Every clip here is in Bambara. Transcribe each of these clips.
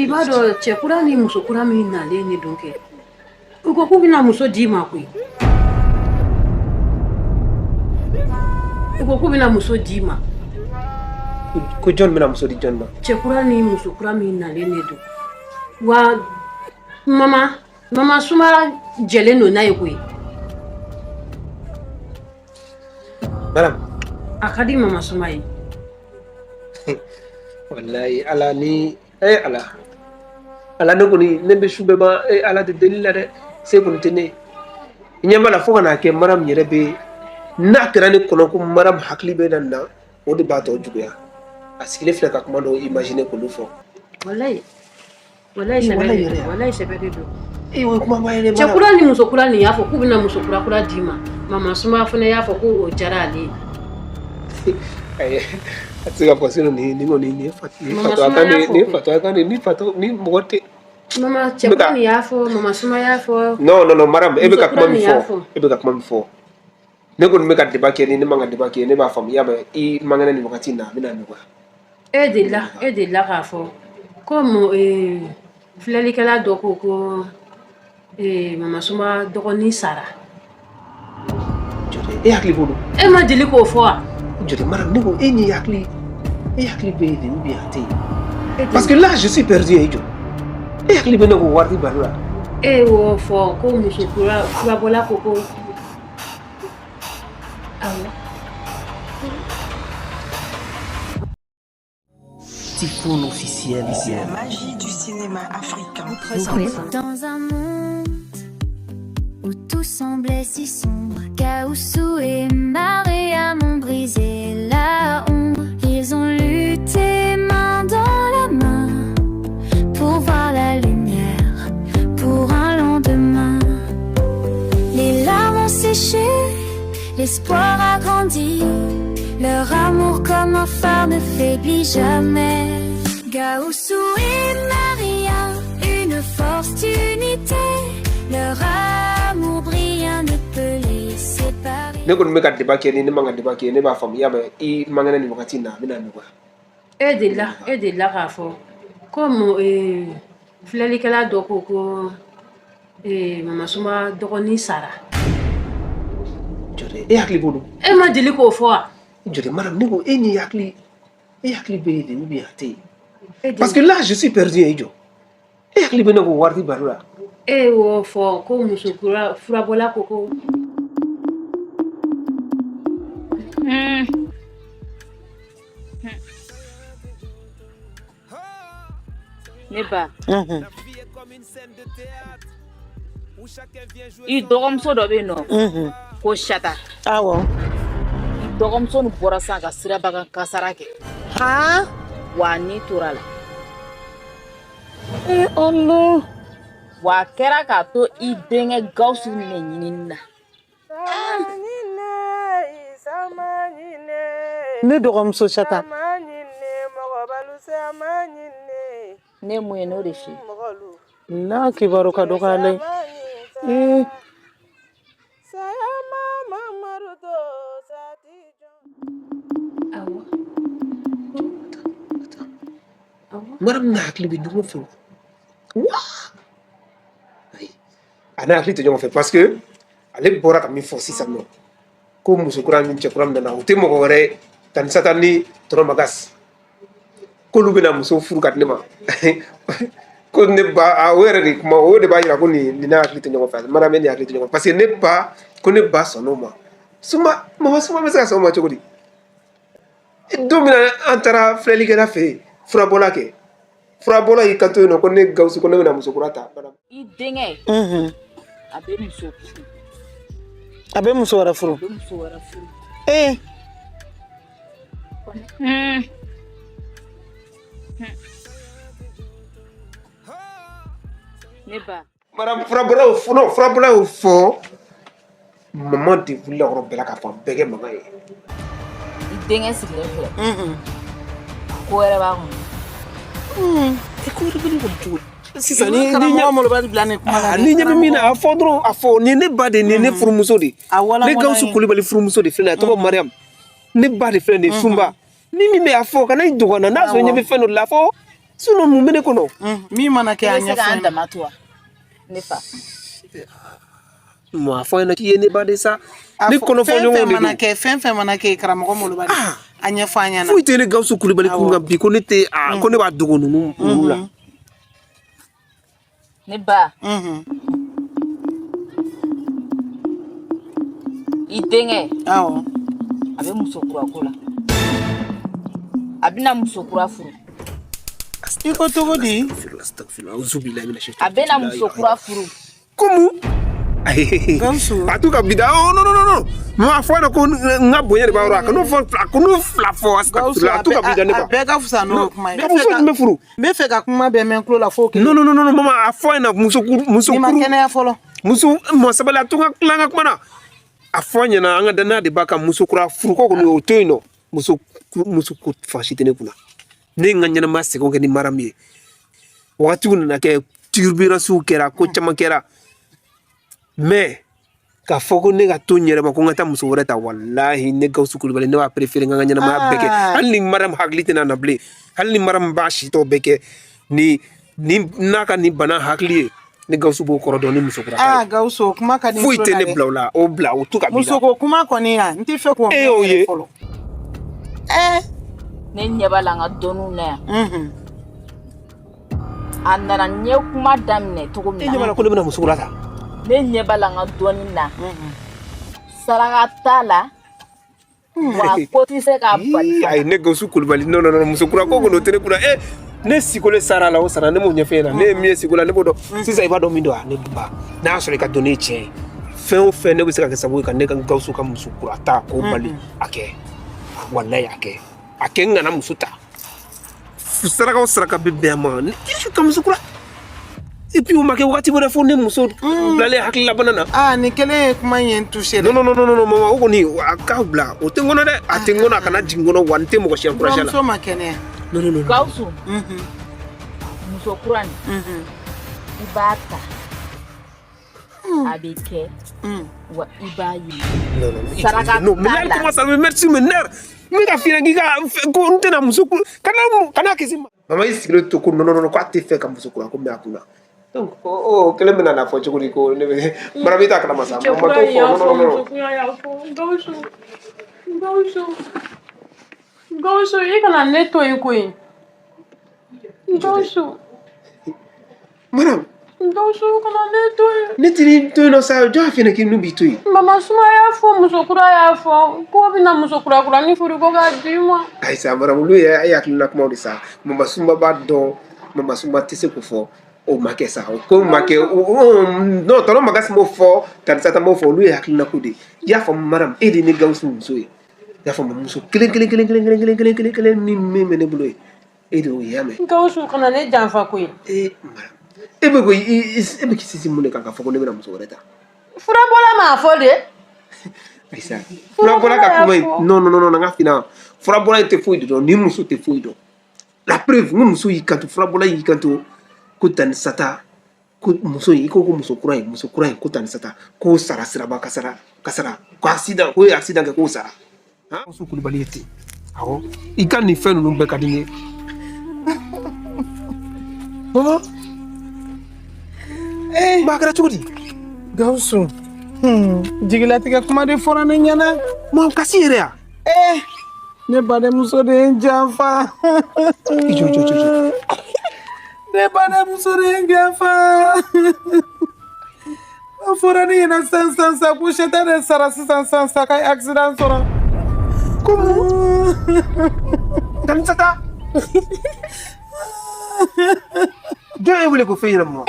b'a dɔn cɛ kura ni muso kura min nalen ne don kɛ u ko k'u bɛna muso d'i ma koyi u ko k'u bɛna muso d'i ma ko jɔn bɛna muso di jɔn ma cɛ kura ni muso kura min nalen ne don wa mama Suma jɛlen don n'a ye koyi madame a ka di mama Suma ye wallahi ala ni ala ne kɔni ne bɛ su bɛɛ ma ala de deli la dɛ se kɔni tɛ ne ɲɛ b'a la fo ka n'a kɛ madame yɛrɛ bɛ n'a kɛra ne kɔnɔ ko madame hakili bɛ na nin na o de b'a tɔ juguya a sigilen filɛ ka kuma dɔw imaginer k'olu fɔ wallahi sɛbɛ de don o ye kumaba ye dɛ cɛ kura ni muso kura nin y'a fɔ k'u bɛna muso kura kura d'i ma mama Suma fana y'a fɔ ko o diyara ale ye a tɛ se ka fɔ sinon ni kɔni ni fatɔya kan ni mɔgɔ tɛ mama cɛ kura nin y'a fɔ mama Suma y'a fɔ non madame e bɛ ka kuma min fɔ ne kɔni bɛ ka débat kɛ ni ne man ka débat kɛ ne b'a faamu y'a mɛn i man kɛnɛ nin wagati in na a bɛna nɔgɔya e delila k'a fɔ ko filɛlikɛla dɔ ko mama Suma dɔgɔnin sara jɔde e hakili b'o don e ma deli k'o fɔ wa jɔde madame ne ko e ni hakili bɛ yen de ou bien a tɛ yen parce que là je suis perdu e jɔ e hakili bɛ ne ko wari balo la e y'o fɔ ko muso kurabɔla ko Typhoon officiel. La magie du cinéma africain. Dans un monde où tout semblait si sombre, Gaoussou et Mariam ont brisé la ombre. Ils ont lutté main dans la main pour voir la lumière, pour un lendemain. Les larmes ont séché, l'espoir a grandi. Leur amour comme un phare ne faiblit jamais. Gaoussou et Maria, une force d'unité. Leur amour brillant ne peut les séparer. Ne kɔni bɛ ka débat kɛ ni ne man ka débat kɛ ne b'a faamu y'a mɛn i man kɛnɛ nin wagati in na a bɛna nɔgɔya e delila k'a fɔ ko filɛlikɛla dɔ ko mama Suma dɔgɔnin sara jɔde e hakili b'o don e ma deli k'o fɔ wa jɔde madame ne ko e ni hakili bɛ yen de ou bien a tɛ yen parce que là je suis perdu e jɔ e hakili bɛ ne ko wari balo la e y'o fɔ ko muso furabɔla ko ne ba i dɔgɔmuso dɔ bɛ yen nɔ ko Sata Awɔ. i dɔgɔmuso nin bɔra sisan ka sirabagan kasara kɛ wa ni tora la Allah. wa a kɛra k'a to i denkɛ Gawusu ne ɲinini na Ne dɔgɔmuso Sata. ne mun ye n'o de f'i ye N'a kibaru ka dɔgɔ ale ye. madame n'a hakili bɛ ɲɔgɔn fɛ wa ayi a n'a hakili tɛ ɲɔgɔn fɛ parce que ale bɔra ka min fɔ sisan nɔ ko muso kura ni cɛ kura min nana u tɛ mɔgɔ wɛrɛ Tani Sata ni Tɔnɔ Magas k'olu bɛna muso furu ka di ne ma ko ne ba o yɛrɛ de kuma o de b'a jira ko nin n'a hakili tɛ ɲɔgɔn fɛ madame ni hakili tɛ ɲɔgɔn fɛ parce que ne ba sɔnn'o ma mama Suma bɛ se ka sɔn o ma cogo di don min na an taara filɛlikɛla fɛ yen furabɔla kɛ furabɔla y'i kanto yen nɔ ko ne Gawusu ko ne bɛna muso kura ta i denkɛ a bɛ muso furu A bɛ muso wɛrɛ furu. ne ba madame furabɔla y'o fɔ mama de wulila yɔrɔ bɛɛ la k'a fɔ bɛɛ kɛ mankan ye i denkɛ sigilen filɛ ko wɛrɛ b'a kɔnɔ Ko wɛrɛ bɛ ne kɔni cogo di sisan ni ɲɛ malobali bila ne kuma la ni ɲɛ bɛ min na a fɔ dɔrɔn a fɔ nin ne ba de nin ne furumuso de ne Gawusu Kulibali furumuso de filɛ a tɔgɔ Mariam ne ba de filɛ nin Sunba ni min bɛ a fɔ kana i dɔgɔnna n'a sɔrɔ ɲɛ bɛ fɛn dɔ la fɔ Sinon mun bɛ ne kɔnɔ. Min mana kɛ a I bɛ se ɲɛfɔ k'an n ɲɛna. dama to wa ne fa M'a fɔ ɲɛna k'i ye ne ba de sa. A Ne fɔ- kɔnɔ fɔ fɛn ɲɔgɔn fɛn de mana don. kɛ fɛn fɛn mana kɛ karamɔgɔ Molobali a ɲɛfɔ an ɲɛna. Foyi tɛ ne Gawusu Kulibali kun kan bi ko ne tɛ ko ne b'a dogo ninnu la. ne ba Mhm. i denkɛ Awɔ. a bɛ muso kura ko la a bɛna muso kura furu I ko cogo di? a bɛna muso kura furu Como? Gawusu. A tu ka bida. Oh non non non non. Ma fɔ na ko n ka bonya de b'a yɔrɔ a kan'o fɔ a kan'o fila fɔ Gawusu a tu ka bida ne a ba. bɛɛ ka fisa n'o kuma ye. Ka muso jumɛn furu? N bɛ fɛ ka kuma bɛɛ mɛn tulo la f'o kelen. Non non non non mama a fɔ ɲɛna muso N'i ma kɛnɛya fɔlɔ. muso mɔ sabali a to ka tila an ka kuma na. A fɔ ɲɛna an ka danaya de b'a kan muso kura furu ko kɔni o to yen nɔ muso ko fansi tɛ ne kunna. Ne ye n ka ɲɛnɛmaya sɛgɛnw kɛ ni mara min ye. Wagatiw nana kɛ turbulence kɛra ko caman kɛra. Mais k'a fɔ ko ne ka to n yɛrɛ ma ko n ka taa muso wɛrɛ ta walahi ne Gawusu Kulibali ne b'a préféré n ka n ka ɲɛnamaya bɛɛ kɛ hali ni Mariam hakili tɛna na bilen hali ni Mariam b'a sitɔ bɛɛ kɛ ni n'a ka nin bana hakili ye ne Gawusu b'o kɔrɔ dɔn ni muso kura Ah Gawusu o kuma ka di n foyi tulo tɛ la ne dɛ. bila o la o bila o tu ka bila Muso ko kuma kɔni yan n tɛ fɛ k'o E y'o mɛn ye. yɛrɛ fɔlɔ. ne ɲɛ b'a la n ka dɔnniw na yan Mhm. a nana n ye kuma daminɛ cogo e min ɲɛ b'a na la ko ne bɛna muso kura ta ne ɲɛ b'a la n ka dɔnni na saraka t'a la wa ko tɛ se k'a bali ayi ne Gawusu Kulibali non non non muso kura ko kɔni o tɛ ne kunna ne siko ne sara la o sara ne m'o ɲɛfɔ e ɲɛna ne ye min ye siko la ne b'o dɔn sisan i b'a dɔn min don wa ne ba n'a y'a sɔrɔ i ka dɔnni ye tiɲɛ ye fɛn o fɛn ne bɛ se ka kɛ sababu ye ka ne ka Gawusu ka muso kura ta k'o bali a kɛ walayi a kɛ n kana muso ta saraka o saraka bɛ bɛn a ma ne ka muso kura et puis o ma kɛ wagati wɛrɛ fo ne muso bilalen hakililabana na Ah nin kelen ye kuma in ye n touché dɛ. non mama o kɔni a k'a bila o tɛ n kɔnɔ dɛ a tɛ n kɔnɔ a kana jigin n kɔnɔ wa n tɛ mɔgɔ si encouragé a la Buramuso ma kɛnɛya. non Gawusu Mhm. muso kura nin Mhm. i b'a ta a bɛ kɛ wa i b'a ye saraka non mais là elle commence à me mettre sur mes nerfs n bɛ ka f'i ɲɛna k'i ka ko n tɛna muso kura kana kisi ma mama i sigilen to ko non ko a tɛ fɛ ka muso kura ko n bɛ a kun na donc kelen bɛ na fɔ cogo di ko ne bɛ bara bɛ taa kalama sa mama t'o fɔ non Gawusu i kana ne to yen koyi Gawusu madame Gawusu kana ne to yen ne tɛ to yen nɔ sa jɔn y'a f'i ɲɛna k'i n'u b'i to yen mama Suma y'a fɔ muso kura y'a fɔ ko bɛna muso kura ni furu ko k'a di ma ayi sa madame olu ye a ye hakilina kumaw de sa mama Suma b'a dɔn mama Suma tɛ se k'o fɔ o ma kɛ sa o ko ma kɛ non tɔnɔ Magasi m'o fɔ Tanisata m'o fɔ olu ye hakilina ko de i y'a faamu madame e de ye ne Gawusu muso ye i y'a faamu muso kelen min bɛ ne bolo ye e de y'o ye i y'a mɛn Gawusu kana ne janfa koyi madame e bɛ ko e bɛ k'i sinsin mun de kan k'a fɔ ko ne bɛna muso wɛrɛ ta furabɔla m'a fɔ de Aïssa furabɔla ka kuma in non n ka f'i ɲɛna furabɔla in tɛ foyi dɔn ni muso tɛ foyi dɔn la preuve n ko muso y'i kanto furabɔla y'i kanto ko Tanisata ko muso in i ko muso kura in ko Tanisata k'o sara siraba ka sara ko accident ko ye accident kɛ k'o sara Gawusu Kulibali ye ten awɔ i ka nin fɛn ninnu bɛɛ ka di n ye maman a kɛra cogo di Gawusu jigilatigɛ kuma de fɔra ne ɲɛna. maman kasi yɛrɛ ya Ne badenmuso de ye n janfa. jɔ Ne badenmuso de ye n janfa. A fɔra ne ɲɛna sisan ko sɛ tɛ ne sara sisan ka ye accident sɔrɔ. Tanisata jɔn ye wele ko fɛn ɲɛna maman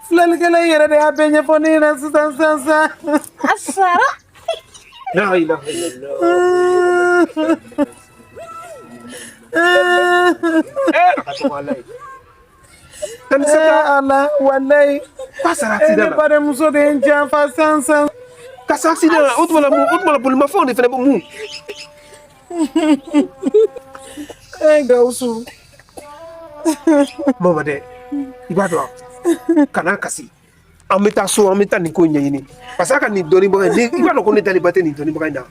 Filalikɛla in yɛrɛ de y'a bɛɛ ɲɛfɔ ne ɲɛna sisan. a sara la ilaha illallah Tanisata Ala walayi. k'a sara Ne accident la badenmuso de ye n janfa sisan. ka sara accident la o tuma bolimafɛnw de fɛnɛ bɛ mun Gawusu. mama dɛ i b'a dɔn kana kasi an bɛ taa so an bɛ taa nin ko ɲɛɲini parce que a ka nin dɔnnibaga in i b'a dɔn ko ne daliba tɛ nin dɔnnibaga in na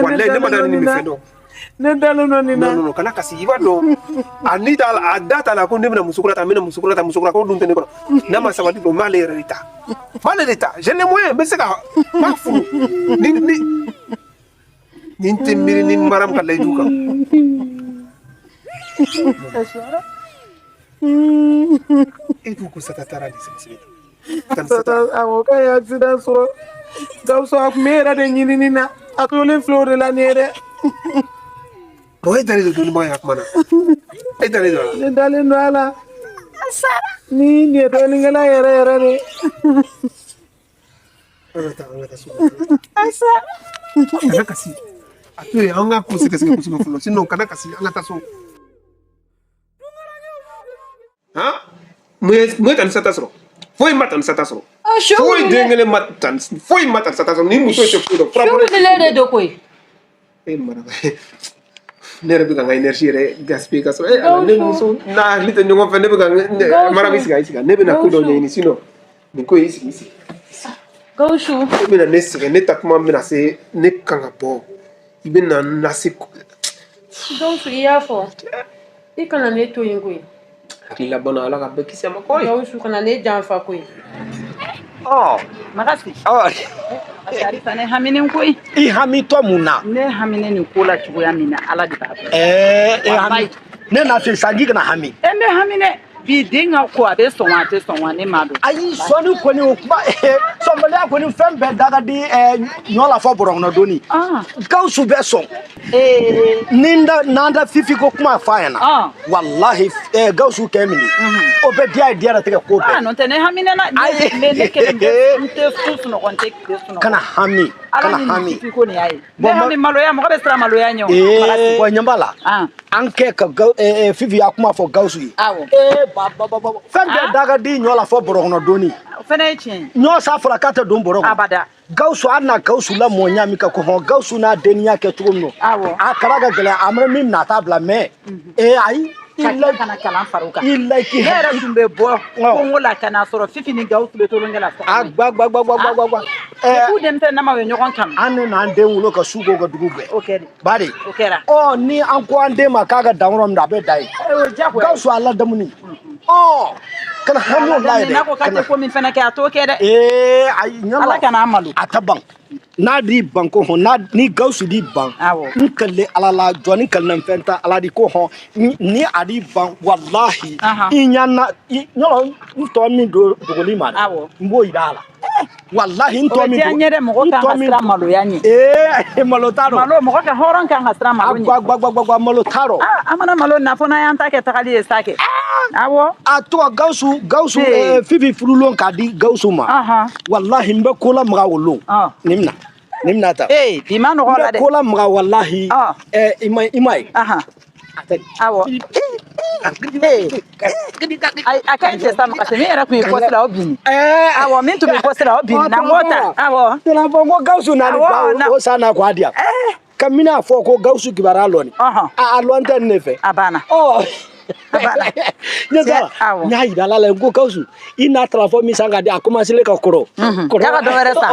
walayi ne ma da nin bɛ fɛn dɔn Ne dalen no ni na. Non, kana kasi i b'a dɔn a ni t'a la a da t'a la ko ne bɛna musokura ta n bɛna musokura ta musokura ko dun tɛ ne kɔnɔ n'a ma sabali dɔn n b'ale yɛrɛ de ta n b'ale de ta j'ai les moyens n bɛ se ka n b'a furu ni n tɛ miiri ni Mariam ka layidu kan. E ko Sata taara de sɛgɛsɛgɛ. Sata awɔ k'a ye accident sɔrɔ Gawusu a tun bɛ e yɛrɛ de ɲinini na a tulolen filɛ o de la ne ye dɛ. E dalen don dɔnnibaga ya kuma na e dalen don a la. Ne dalen don a la ni nin ye dɔɔninkɛla yɛrɛ yɛrɛ de. An ka taa so. Kana kasi a to yen an ka ko sɛgɛsɛgɛ kosɛbɛ fɔlɔ sinon kana kasi an ka taa so. Mun ye tan ni Sata sɔrɔ foyi ma tan ni Sata sɔrɔ foyi den kelen ma tan foyi ma tan ni Sata sɔrɔ ni muso tɛ foyi dɔn. Show de do koyi. Mara ne yɛrɛ bɛ ka n ka énergie yɛrɛ gaspiller ka sɔrɔ ne muso n'a hakili tɛ ɲɔgɔn fɛ ne bɛ ka Mara bɛ sigi ne bɛna ko dɔ ɲɛɲini sinon nin ko y'i sigi. Gawusu. E bɛna ne sɛgɛn ne ta kuma bɛna se ne kan ka bɔ i bɛna n lase. Gawusu i y'a fɔ i kana ne to yen koyi. Hakilila bana Ala ka bɛɛ kisi a ma koyi. Gawusu kana ne janfa koyi. Makasi. Ari fana haminen koyi. I hami to mun na? Ne haminen ni ko la cogoya min na Ala de b'a dɔn. Hami. Ne na fɛ sanji kana hami. Ne haminen bi den ka ko a bɛ sɔn wa a tɛ sɔn wa ne m'a dɔn. Ayi sɔnni kɔni o kuma sɔnbaliya kɔni fɛn bɛɛ da ka di ɲɔ la fɔ bɔrɔ kɔnɔ doni. Gawusu bɛ sɔn. Ni n'an da Fifi ko kuma f'a ɲɛna. Walahi Gawusu kɛ min o bɛ diya ye diya la tigɛ ko bɛɛ. N'o tɛ ne haminen na ne kelen bɛ n tɛ sunɔgɔ n tɛ tile sunɔgɔ. Kana hami. Kana hami. Fifi ko nin y'a ye. Ne hami maloya mɔgɔ bɛ siran maloya ɲɛ o. Bon ɲɛ b'a la. An kɛ ka Fifi y'a kuma fɔ Gawusu ye. Awɔ. Fɛn bɛɛ da ka di ɲɔ la fɔ bɔrɔ kɔnɔ doni. O fana ye tiɲɛ ye. Ɲɔ sa fɔra k'a tɛ don bɔrɔ kɔnɔ. Abada. Gawusu hali na Gawusu la mɔɔ ɲa min ka ko hɔn Gawusu n'a denniya kɛ cogo min na. Awɔ. A kɛra ka gɛlɛn a mana min na t'a bila mais ayi. Kana kalan fara o kan. Ne yɛrɛ tun bɛ bɔ Congo la ka n'a sɔrɔ Fifi ni Gawusu bɛ tulonkɛ la. Gbagba. K'u denmisɛnnin nama bɛ ɲɔgɔn kan. An ne n'an den wolo ka su k'o ka dugu bɛɛ. O kɛra. Bari. O kɛra. Ni an ko an den ma k'a ka dan yɔrɔ min na a bɛ dan yen. Gawusu a ladamu ni. Kana hami o la yɛrɛ. N'a ko k'a tɛ ko min fana kɛ a t'o kɛ dɛ. Ayi ɲɛma. Ala kana an malo. A tɛ ban. N'a di ban ko hɔn ni Gawusu di ban. Awɔ. N kale Ala la jɔni kalina fɛn ta Ala di ko hɔn ni a di ban walahi. I ɲana ɲɔgɔn n tɔ min don dogoli ma. Awɔ. N b'o yira a la. Walahi n tɔ min don. O bɛ diya n ye dɛ mɔgɔ kan ka siran maloya ɲɛ. Malo t'a rɔ. Malo mɔgɔ ka hɔrɔn kan ka siran malo ɲɛ. Gbagba malo t'a rɔ. An mana malo na fɔ n'an y'an ta kɛ tagali ye sa kɛ. Awɔ. A to Gawusu Fifi furulon k'a di Gawusu ma. Walahi n bɛ ko la maga o lon. Ni bɛna ta. Bi ma nɔgɔ la dɛ. N bɛ ko la maga walahi. I ma ye. Awɔ. A ka ɲi cɛ sa makasi min yɛrɛ tun ye poste la o bin. Awɔ min tun bɛ poste la o bin na n k'o ta. Awɔ. Tɛnɛ fɔ ko Gawusu nani o san na k'a di yan. Ka mina fɔ ko Gawusu kibaruya lɔni. A lɔn tɛ ne fɛ. A banna. Ne taara n y'a yira Ala la n ko Gawusu i n'a taara fɔ min san ka di a commencé ka kɔrɔ. K'a ka dɔ wɛrɛ san.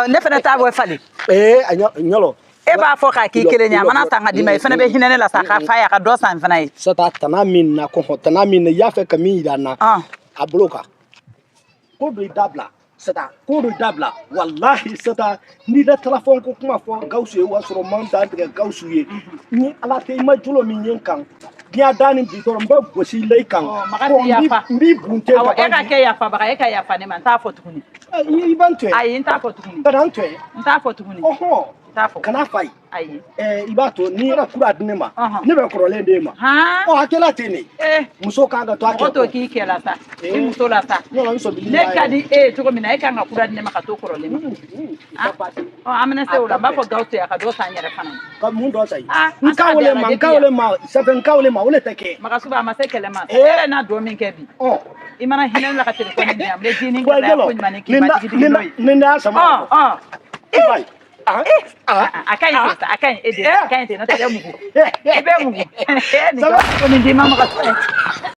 Ne fana t'a bɔ falen. A ɲɔlɔ. E b'a fɔ k'a k'i kelen ye a mana san ka d'i ma i fana bɛ hinɛ ne la sa k'a f'a ye a ka dɔ san fana ye. Sata tana min na ko tana min na i y'a fɛ ka min yira n na a bolo kan. Ko dɔ i dabila Sata ko dɔ i dabila walahi Sata n'i da téléphone ko kuma fɔ Gawusu ye o y'a sɔrɔ man dan tigɛ Gawusu ye ni Ala tɛ i ma jolo min ye n kan diɲɛ da ni bi dɔrɔn n bɛ gosi la i kan. N b'i bunte. Awɔ e ka kɛ yafabaga ye e ka yafa ne ma n t'a fɔ tuguni. I b'an to yen. Ayi n t'a fɔ tuguni. Kana n to yen. N t'a fɔ tuguni. Kana fa ye. Ayi. I b'a to n'i yɛrɛ kura di ne ma ne bɛ kɔrɔlen d'e ma. Hakɛla ten de. Muso kan ka to a kɛ. Mɔgɔ t'o k'i cɛ la sa i muso la sa. Ne ka di e ye cogo min na e kan ka kura di ne ma ka to kɔrɔlen ma. An bɛna se o la n b'a fɔ Gawusu ye a ka dɔ san n yɛrɛ fana ye. Ka mun dɔ san ye. N ka wele ma sɛbɛn n ka wele ma o de tɛ kɛ. Magasuba a ma se kɛlɛ ma. E yɛrɛ n'a dɔ min kɛ bi. I mana hinɛ la ka téléphone di yan n bɛ dinin kɛ la ko ɲuman ni k'i ma jigi n'o ye. Ni n'a sama. A ka ɲi a ka ɲi e de a ka ɲi ten n'o tɛ e bɛ mugu. E bɛ mugu. Nin d'i ma Magasuba.